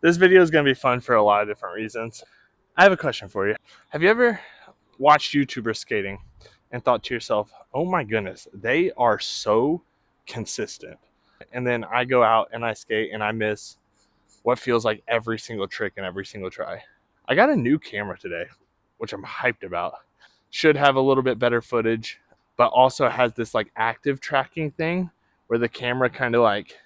This video is going to be fun for a lot of different reasons. I have a question for you. Have you ever watched YouTubers skating and thought to yourself, oh my goodness, they are so consistent? And then I go out and I skate and I miss what feels like every single trick and every single try. I got a new camera today, which I'm hyped about. Should have a little bit better footage, but also has this like active tracking thing where the camera kind of like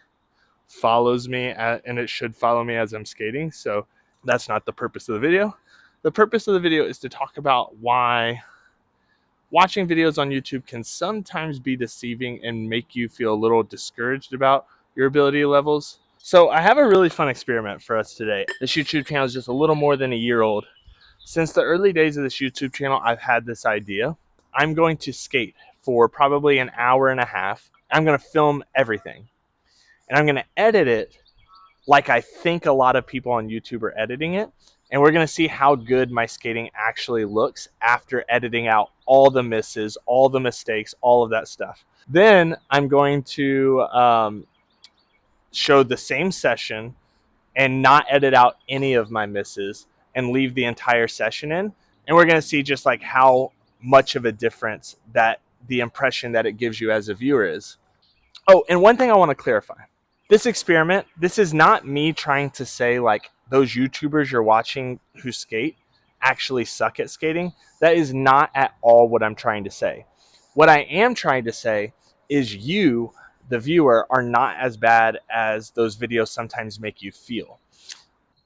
follows me and it should follow me as I'm skating. So that's not the purpose of the video. The purpose of the video is to talk about why watching videos on YouTube can sometimes be deceiving and make you feel a little discouraged about your ability levels. So I have a really fun experiment for us today. This YouTube channel is just a little more than a year old. Since the early days of this YouTube channel, I've had this idea. I'm going to skate for probably an hour and a half. I'm going to film everything and I'm going to edit it like I think a lot of people on YouTube are editing it. And we're going to see how good my skating actually looks after editing out all the misses, all the mistakes, all of that stuff. Then I'm going to show the same session and not edit out any of my misses and leave the entire session in. And we're going to see just like how much of a difference that the impression that it gives you as a viewer is. Oh, and one thing I want to clarify. This experiment, this is not me trying to say like those YouTubers you're watching who skate actually suck at skating. That is not at all what I'm trying to say. What I am trying to say is you, the viewer, are not as bad as those videos sometimes make you feel.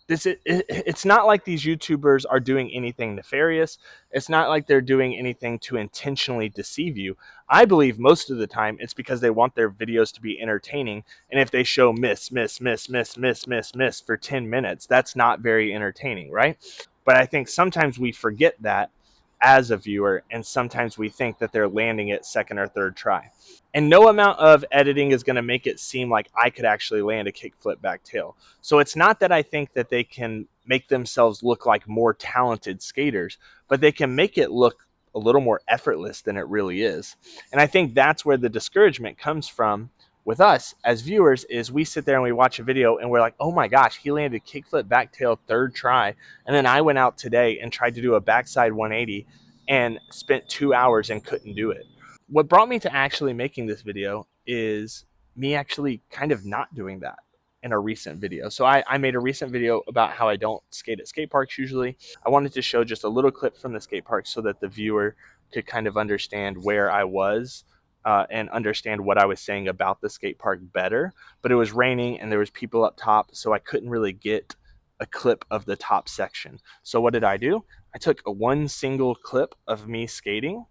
It's not like these YouTubers are doing anything nefarious. It's not like they're doing anything to intentionally deceive you. I believe most of the time it's because they want their videos to be entertaining. And if they show miss for 10 minutes, that's not very entertaining, right? But I think sometimes we forget that as a viewer, and sometimes we think that they're landing it second or third try. And no amount of editing is going to make it seem like I could actually land a kickflip back tail. So it's not that I think that they can make themselves look like more talented skaters, but they can make it look a little more effortless than it really is. And I think that's where the discouragement comes from with us as viewers. Is we sit there and we watch a video and we're like, oh my gosh, he landed kickflip back tail third try. And then I went out today and tried to do a backside 180 and spent 2 hours and couldn't do it. What brought me to actually making this video is me actually kind of not doing that in a recent video. So I made a recent video about how I don't skate at skate parks usually. I wanted to show just a little clip from the skate park so that the viewer could kind of understand where I was and understand what I was saying about the skate park better. But it was raining and there was people up top, so I couldn't really get a clip of the top section. So what did I do? I took one single clip of me skating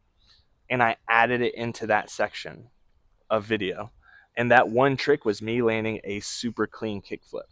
and I added it into that section of video. And that one trick was me landing a super clean kickflip.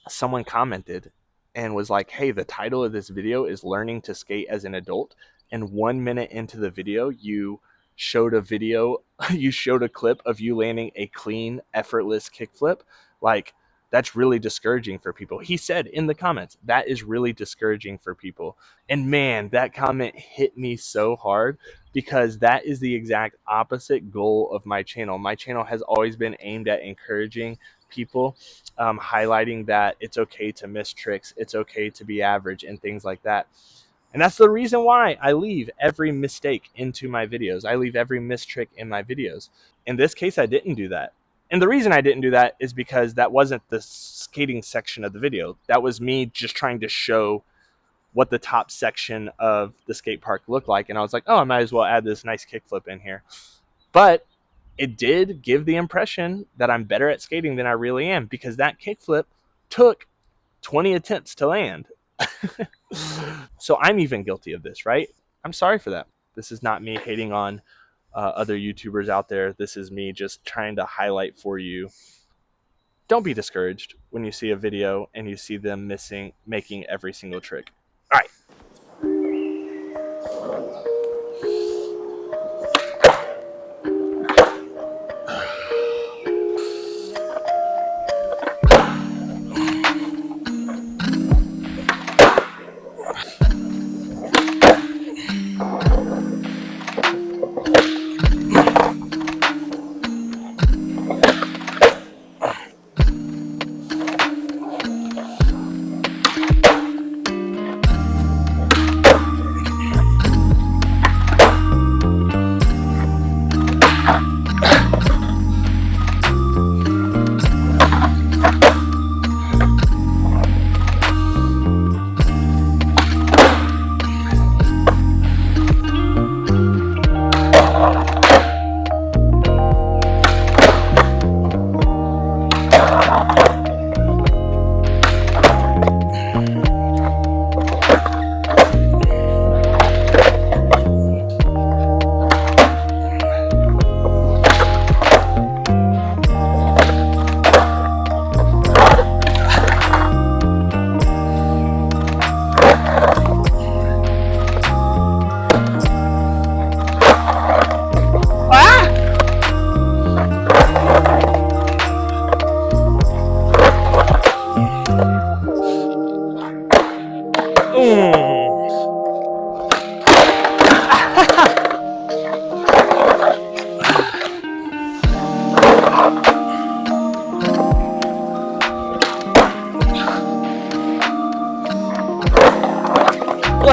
Someone commented and was like, hey, the title of this video is Learning to Skate as an Adult. And 1 minute into the video, you showed a clip of you landing a clean, effortless kickflip. Like, that's really discouraging for people. He said in the comments, that is really discouraging for people. And man, that comment hit me so hard because that is the exact opposite goal of my channel. My channel has always been aimed at encouraging people, highlighting that it's okay to miss tricks, it's okay to be average, and things like that. And that's the reason why I leave every mistake into my videos. I leave every missed trick in my videos. In this case, I didn't do that. And the reason I didn't do that is because that wasn't the skating section of the video. That was me just trying to show what the top section of the skate park looked like. And I was like, oh, I might as well add this nice kickflip in here. But it did give the impression that I'm better at skating than I really am, because that kickflip took 20 attempts to land. So I'm even guilty of this, right? I'm sorry for that. This is not me hating on other YouTubers out there. This is me just trying to highlight for you. Don't be discouraged when you see a video and you see them making every single trick. All right.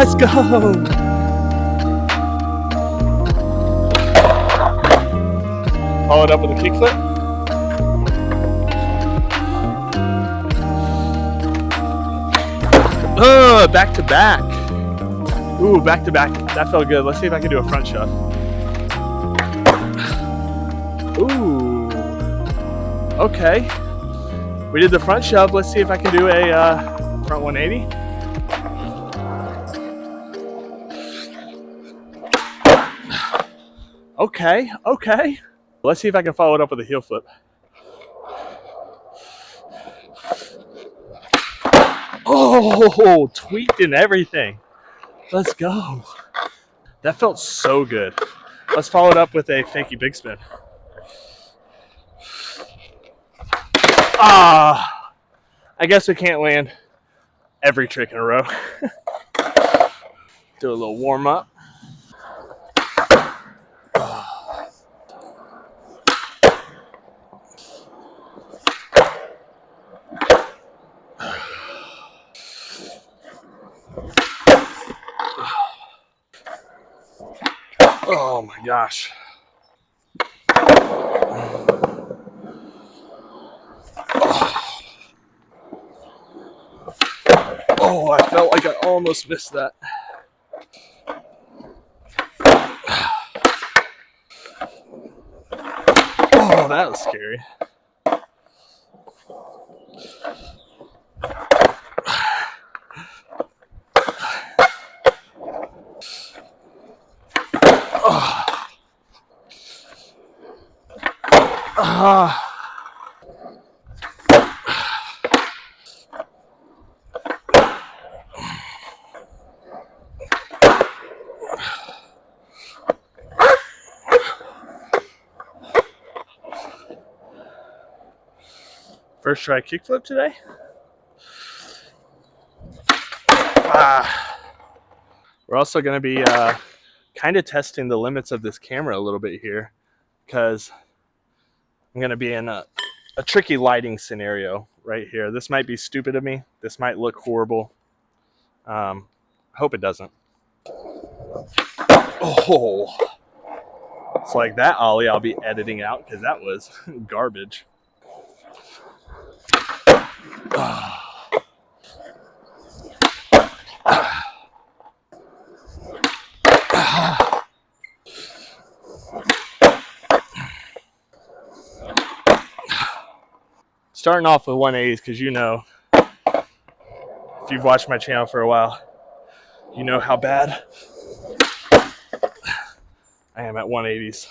Let's go. Follow it up with a kickflip. Back to back. Ooh, back to back. That felt good. Let's see if I can do a front shove. Ooh. Okay. We did the front shove. Let's see if I can do a front 180. Okay, okay. Let's see if I can follow it up with a heel flip. Oh, tweaked and everything. Let's go. That felt so good. Let's follow it up with a fakey big spin. Ah, I guess we can't land every trick in a row. Do a little warm up. Oh my gosh. Oh, I felt like I almost missed that. Oh, that was scary. First try kickflip today. We're also going to be kind of testing the limits of this camera a little bit here, because I'm going to be in a tricky lighting scenario right here. This might be stupid of me. This might look horrible. I hope it doesn't. Oh, it's like that ollie I'll be editing out because that was garbage. Starting off with 180s, because you know, if you've watched my channel for a while, you know how bad I am at 180s.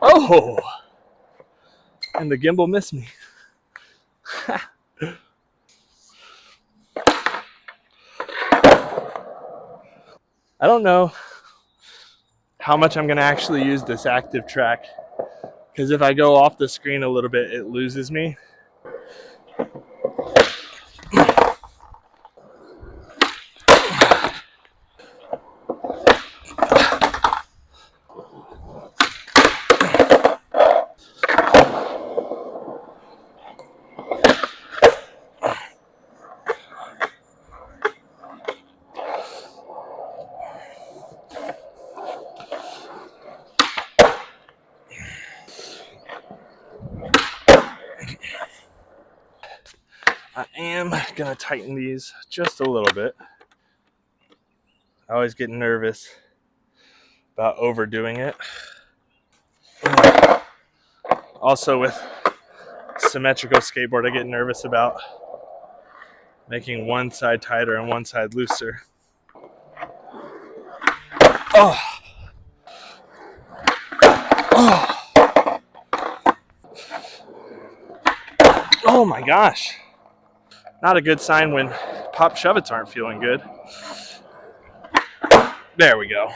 Oh, and the gimbal missed me. I don't know how much I'm going to actually use this active track, because if I go off the screen a little bit, it loses me. I am going to tighten these just a little bit. I always get nervous about overdoing it. Also, with symmetrical skateboard, I get nervous about making one side tighter and one side looser. Oh. Oh. Oh my gosh. Not a good sign when pop shove-its aren't feeling good. There we go.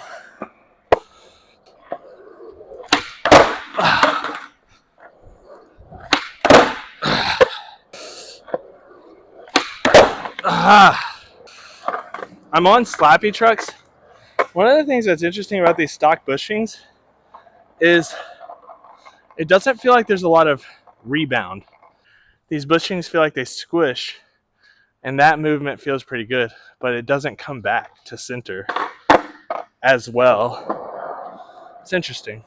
I'm on slappy trucks. One of the things that's interesting about these stock bushings is it doesn't feel like there's a lot of rebound. These bushings feel like they squish, and that movement feels pretty good, but it doesn't come back to center as well. It's interesting.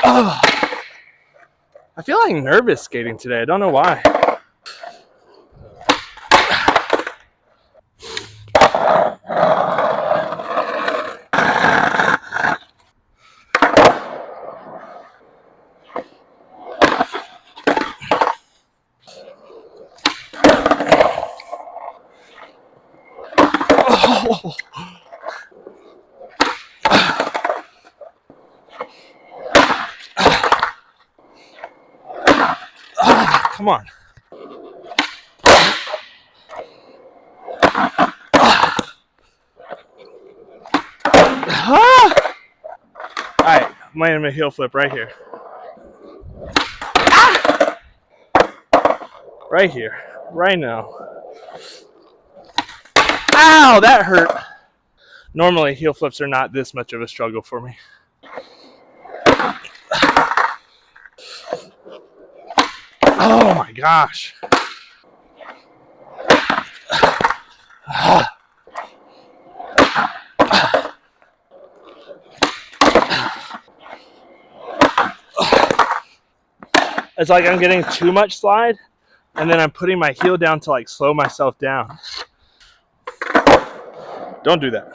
Oh, I feel like nervous skating today. I don't know why. Oh. Come on. All right, I'm landing a heel flip right here. Right here. Right now. Ow, that hurt. Normally, heel flips are not this much of a struggle for me. Oh my gosh. It's like I'm getting too much slide, and then I'm putting my heel down to like slow myself down. Don't do that.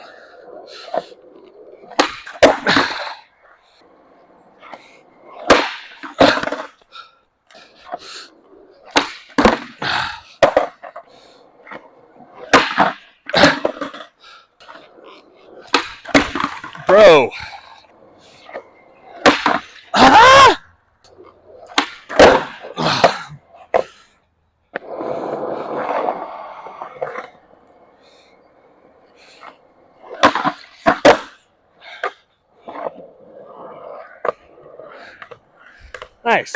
Bro. Ah! Nice.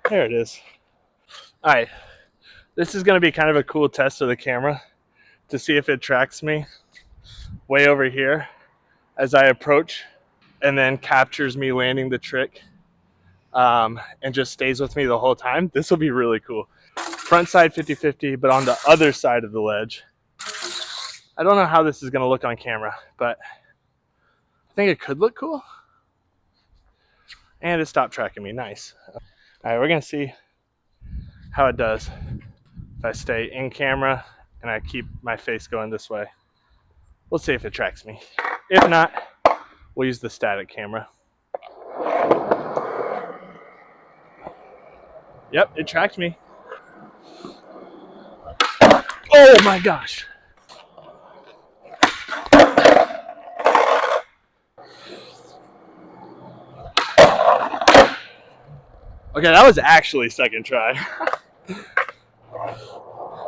There it is. All right. This is going to be kind of a cool test of the camera to see if it tracks me way over here as I approach and then captures me landing the trick and just stays with me the whole time. This will be really cool. Front side 50-50, but on the other side of the ledge. I don't know how this is going to look on camera, but I think it could look cool. And it stopped tracking me. Nice. All right, we're going to see how it does if I stay in camera and I keep my face going this way. We'll see if it tracks me. If not, we'll use the static camera. Yep, it tracked me. Oh my gosh. Okay, that was actually second try.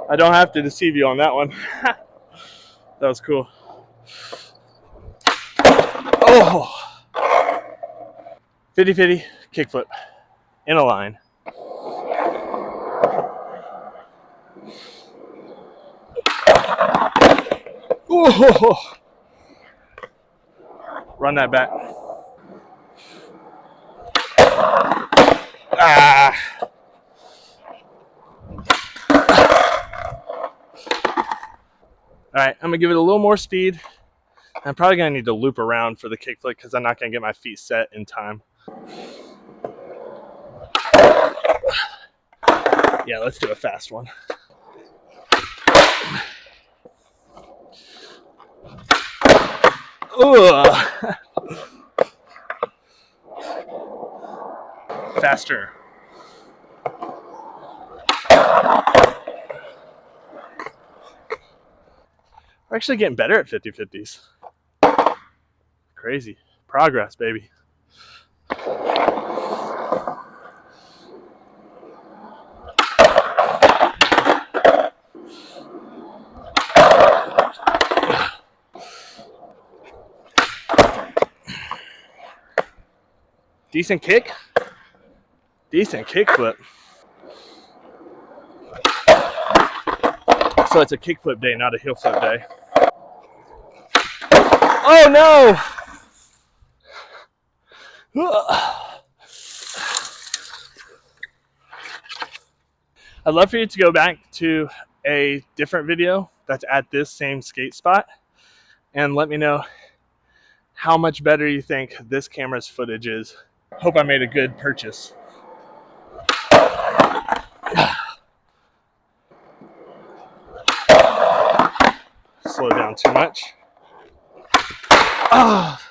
I don't have to deceive you on that one. That was cool. Oh. 50-50 kickflip in a line. Oh. Run that back. Ah. All right, I'm gonna give it a little more speed. I'm probably gonna need to loop around for the kickflip because I'm not gonna get my feet set in time. Yeah, let's do a fast one. Ugh. Faster. We're actually getting better at 50-50s. Crazy. Progress, baby. Decent kick. Decent kickflip. So it's a kickflip day, not a heel flip day. Oh no! I'd love for you to go back to a different video that's at this same skate spot and let me know how much better you think this camera's footage is. Hope I made a good purchase. Slow down too much. Ah.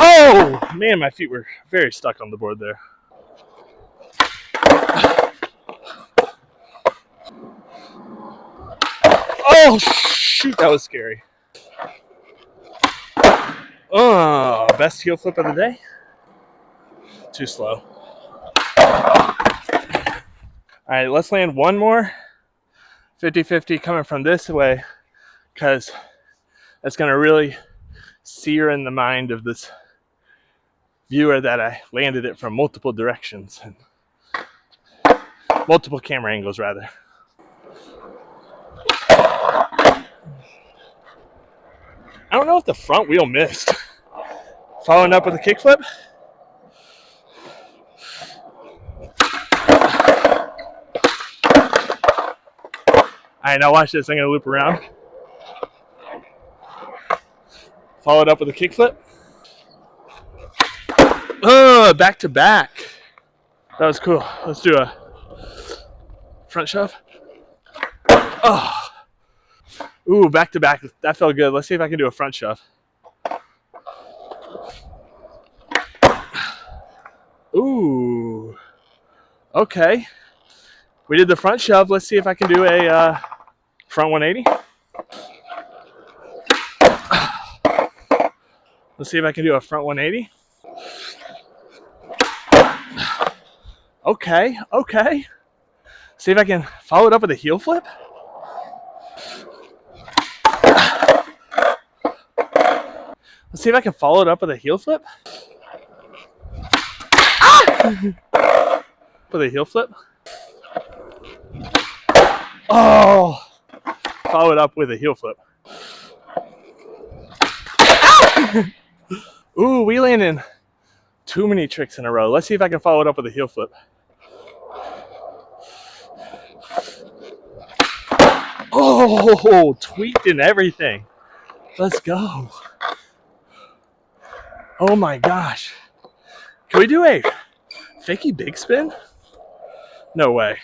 Oh man, my feet were very stuck on the board there. Oh shoot, that was scary. Oh, best heel flip of the day? Too slow. All right, let's land one more 50-50 coming from this way, because that's going to really sear in the mind of this viewer that I landed it from multiple directions, and multiple camera angles rather. I don't know if the front wheel missed. Following up with a kickflip. All right, now watch this. I'm going to loop around. Follow it up with a kickflip. Oh, back to back. That was cool. Let's do a front shove. Oh. Ooh, back to back. That felt good. Let's see if I can do a front shove. Ooh. Okay. We did the front shove. Let's see if I can do a front 180. Let's see if I can do a front 180. Okay, okay. See if I can follow it up with a heel flip. Let's see if I can follow it up with a heel flip. Ah! With a heel flip. Oh! Follow it up with a heel flip. Ah! Ooh, we landed too many tricks in a row. Let's see if I can follow it up with a heel flip. Oh, tweaked and everything. Let's go. Oh my gosh. Can we do a fakey big spin? No way.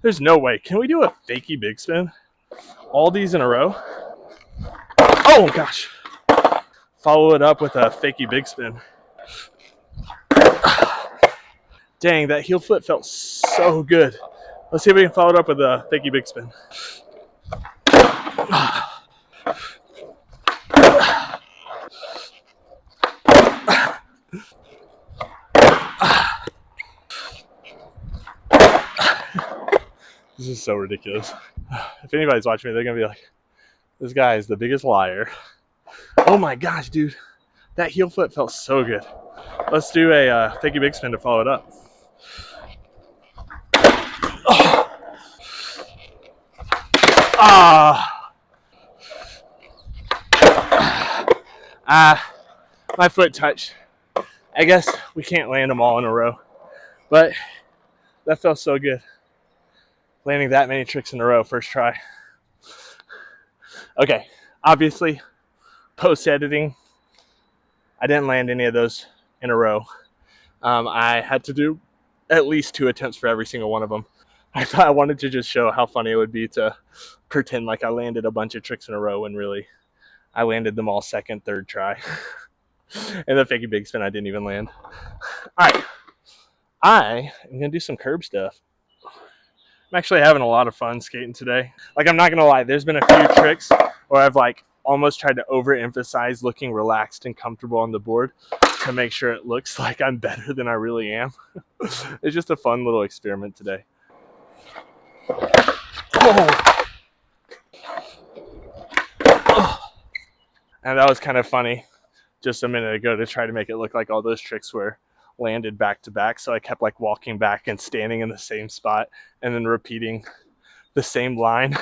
There's no way. Can we do a fakey big spin? All these in a row? Oh gosh. Follow it up with a fakey big spin. Dang, that heel flip felt so good. Let's see if we can follow it up with a fakey big spin. This is so ridiculous. If anybody's watching me, they're going to be like, this guy is the biggest liar. Oh my gosh, dude. That heel flip felt so good. Let's do a fakey big spin to follow it up. Oh. My foot touched. I guess we can't land them all in a row, but that felt so good. Landing that many tricks in a row, first try. Okay, obviously, post-editing, I didn't land any of those in a row. I had to do at least 2 attempts for every single one of them. I thought I wanted to just show how funny it would be to pretend like I landed a bunch of tricks in a row when really I landed them all second, third try. And the fakey big spin I didn't even land. All right, I am going to do some curb stuff. I'm actually having a lot of fun skating today. Like, I'm not going to lie, there's been a few tricks where I've like almost tried to overemphasize looking relaxed and comfortable on the board to make sure it looks like I'm better than I really am. It's just a fun little experiment today. Oh. And that was kind of funny just a minute ago to try to make it look like all those tricks were landed back to back. So I kept like walking back and standing in the same spot and then repeating the same line.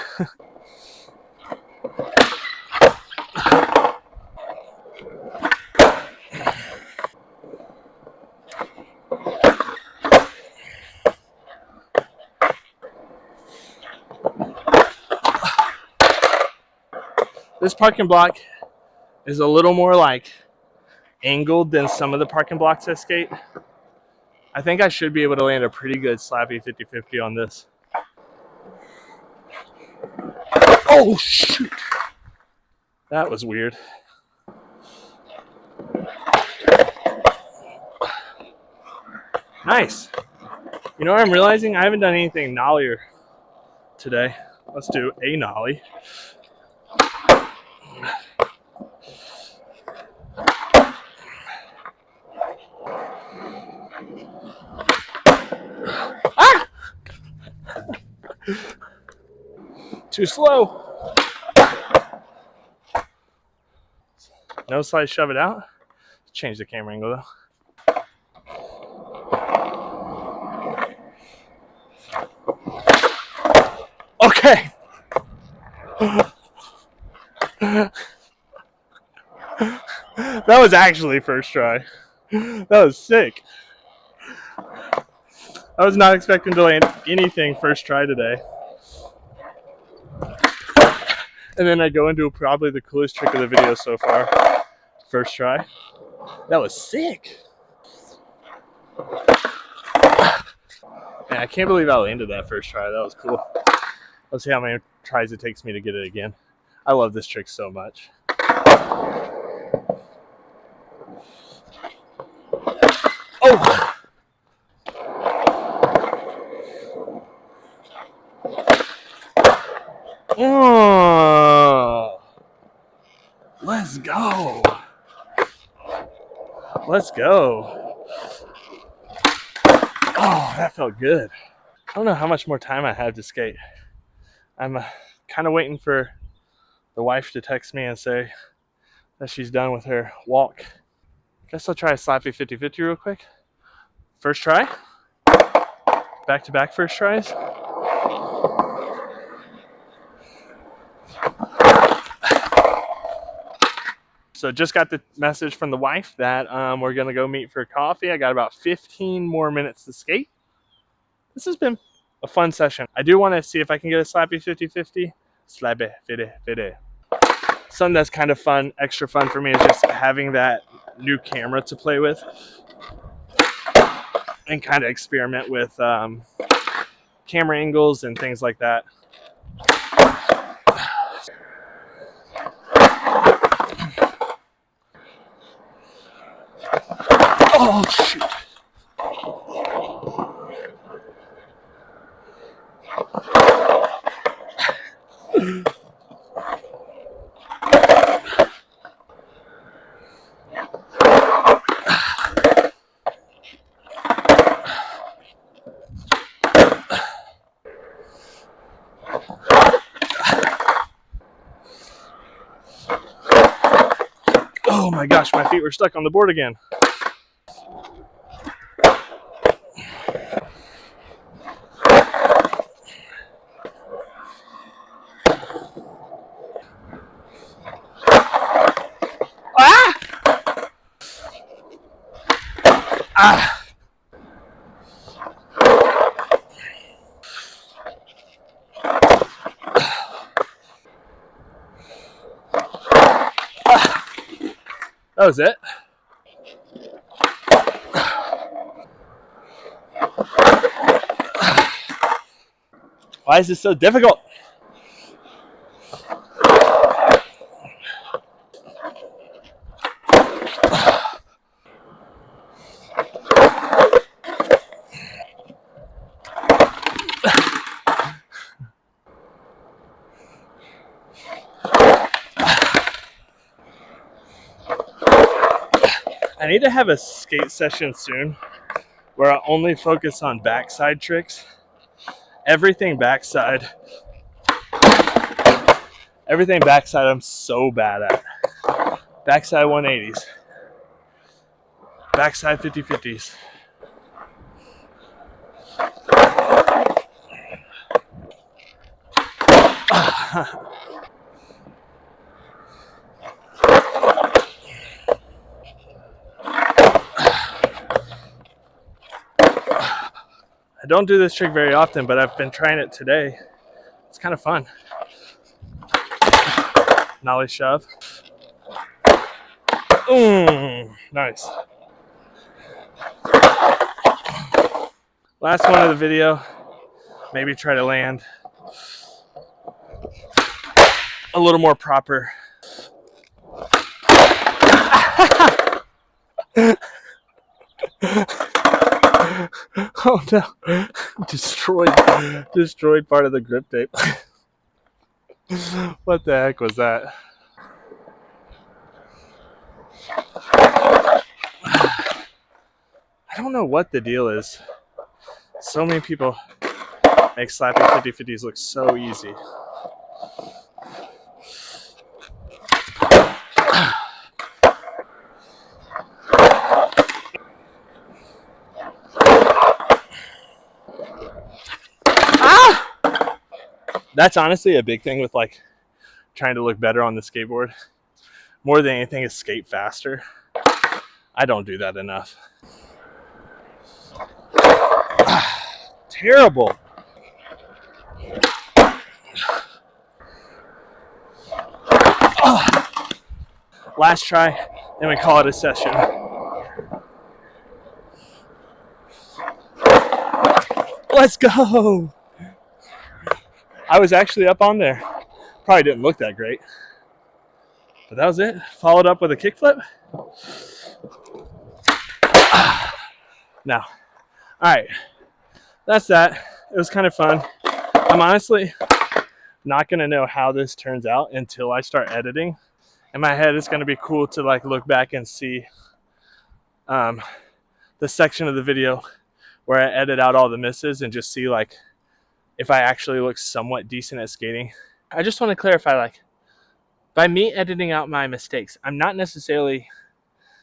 This parking block is a little more like angled than some of the parking blocks I skate. I think I should be able to land a pretty good slappy 50-50 on this. Oh, shoot. That was weird. Nice. You know what I'm realizing? I haven't done anything nollier today. Let's do a nollie. Ah! Too slow. No slide, shove it out. Change the camera angle though. Okay. That was actually first try. That was sick. I was not expecting to land anything first try today. And then I go into probably the coolest trick of the video so far. First try. That was sick. Man, I can't believe I landed that first try. That was cool. Let's see how many tries it takes me to get it again. I love this trick so much. Oh! Oh! Let's go. Let's go. Oh, that felt good. I don't know how much more time I have to skate. I'm kind of waiting for the wife to text me and say that she's done with her walk. Guess I'll try a slappy 50-50 real quick. First try. Back-to-back first tries. So just got the message from the wife that we're going to go meet for coffee. I got about 15 more minutes to skate. This has been a fun session. I do want to see if I can get a slappy 50-50. Slappy 50-50. Something that's kind of fun, extra fun for me is just having that new camera to play with and kind of experiment with camera angles and things like that. Oh, shoot. Oh my gosh, my feet were stuck on the board again. Ah! Ah! That was it. Why is this so difficult? I need to have a skate session soon where I only focus on backside tricks. Everything backside I'm so bad at. Backside 180s, backside 50-50s. I don't do this trick very often, but I've been trying it today. It's kind of fun. Nollie shove. Nice. Last one of the video. Maybe try to land a little more proper. Oh no. Destroyed part of the grip tape. What the heck was that? I don't know what the deal is. So many people make slappy 50-50s look so easy. That's honestly a big thing with like trying to look better on the skateboard. More than anything is skate faster. I don't do that enough. Terrible. Last try, then we call it a session. Let's go. I was actually up on there. Probably didn't look that great. But that was it. Followed up with a kickflip. Now, all right. That's that. It was kind of fun. I'm honestly not going to know how this turns out until I start editing. In my head, it's going to be cool to like look back and see the section of the video where I edit out all the misses and just see like if I actually look somewhat decent at skating. I just want to clarify, like, by me editing out my mistakes, I'm not necessarily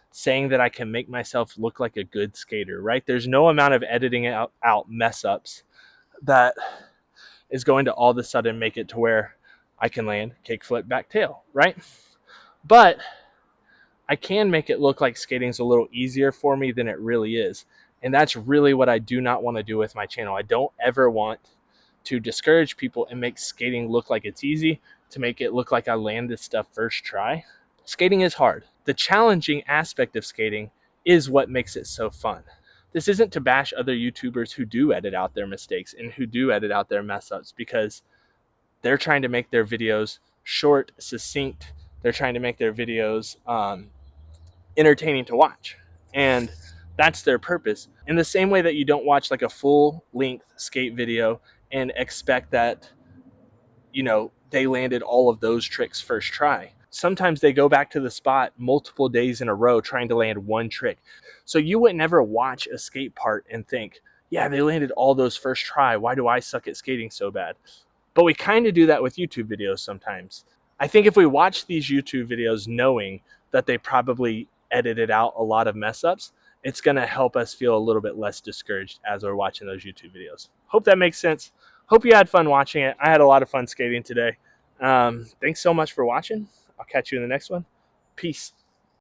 saying that I can make myself look like a good skater, right? There's no amount of editing out mess ups that is going to all of a sudden make it to where I can land kickflip back tail, right? But I can make it look like skating's a little easier for me than it really is. And that's really what I do not want to do with my channel. I don't ever want to discourage people and make skating look like it's easy, to make it look like I land this stuff first try. Skating is hard. The challenging aspect of skating is what makes it so fun. This isn't to bash other YouTubers who do edit out their mistakes and who do edit out their mess ups, because they're trying to make their videos short, succinct. They're trying to make their videos entertaining to watch. And that's their purpose. In the same way that you don't watch like a full length skate video and expect that, you know, they landed all of those tricks first try. Sometimes they go back to the spot multiple days in a row trying to land one trick. So you would never watch a skate part and think, yeah, they landed all those first try. Why do I suck at skating so bad? But we kind of do that with YouTube videos sometimes. I think if we watch these YouTube videos knowing that they probably edited out a lot of mess ups, it's going to help us feel a little bit less discouraged as we're watching those YouTube videos. Hope that makes sense. Hope you had fun watching it. I had a lot of fun skating today. Thanks so much for watching. I'll catch you in the next one. Peace.